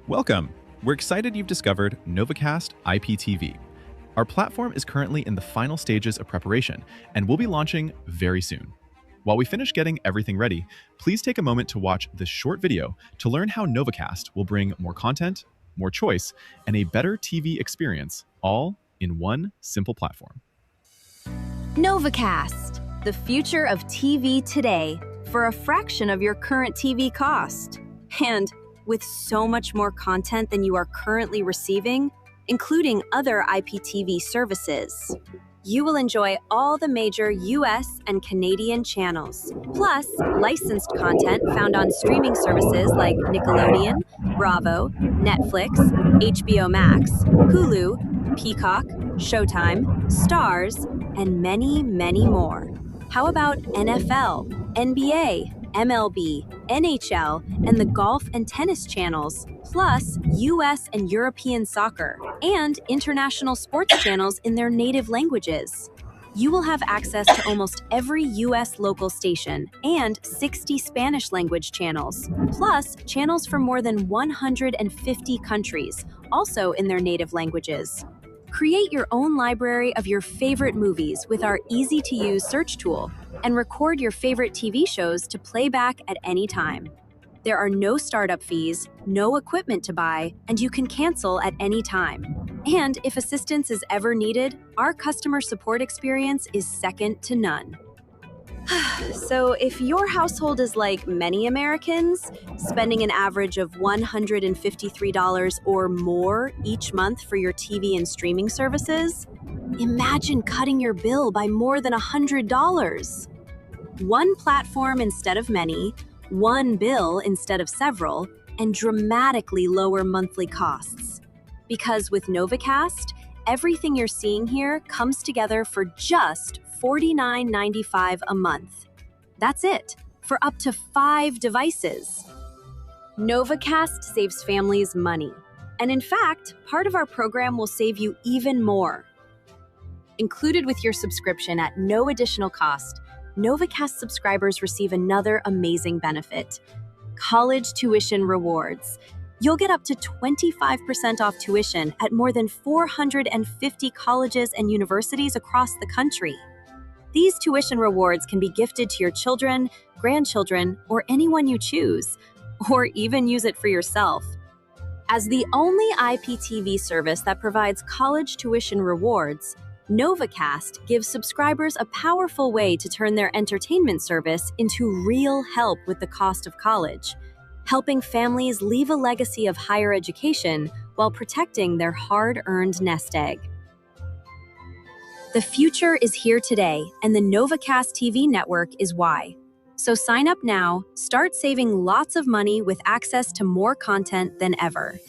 Welcome! We're excited you've discovered Novacast IPTV. Our platform is currently in the final stages of preparation and will be launching very soon. While we finish getting everything ready, please take a moment to watch this short video to learn how Novacast will bring more content, more choice, and a better TV experience, all in one simple platform. Novacast, the future of TV today for a fraction of your current TV cost. And with so much more content than you are currently receiving, including other IPTV services. You will enjoy all the major US and Canadian channels, plus licensed content found on streaming services like Nickelodeon, Bravo, Netflix, HBO Max, Hulu, Peacock, Showtime, Stars, and many, many more. How about NFL, NBA, MLB, NHL, and the golf and tennis channels, plus US and European soccer, and international sports channels in their native languages. You will have access to almost every US local station and 60 Spanish language channels, plus channels from more than 150 countries, also in their native languages. Create your own library of your favorite movies with our easy-to-use search tool, and record your favorite TV shows to play back at any time. There are no startup fees, no equipment to buy, and you can cancel at any time. And if assistance is ever needed, our customer support experience is second to none. So if your household is like many Americans, spending an average of $153 or more each month for your TV and streaming services, imagine cutting your bill by more than $100. One platform instead of many, one bill instead of several, and dramatically lower monthly costs. Because with Novacast, everything you're seeing here comes together for just $49.95 a month. That's it, for up to 5 devices. Novacast saves families money. And in fact, part of our program will save you even more. Included with your subscription at no additional cost, Novacast subscribers receive another amazing benefit: college tuition rewards. You'll get up to 25% off tuition at more than 450 colleges and universities across the country. These tuition rewards can be gifted to your children, grandchildren, or anyone you choose, or even use it for yourself. As the only IPTV service that provides college tuition rewards, Novacast gives subscribers a powerful way to turn their entertainment service into real help with the cost of college, helping families leave a legacy of higher education while protecting their hard-earned nest egg. The future is here today, and the Novacast TV network is why. So sign up now, start saving lots of money with access to more content than ever.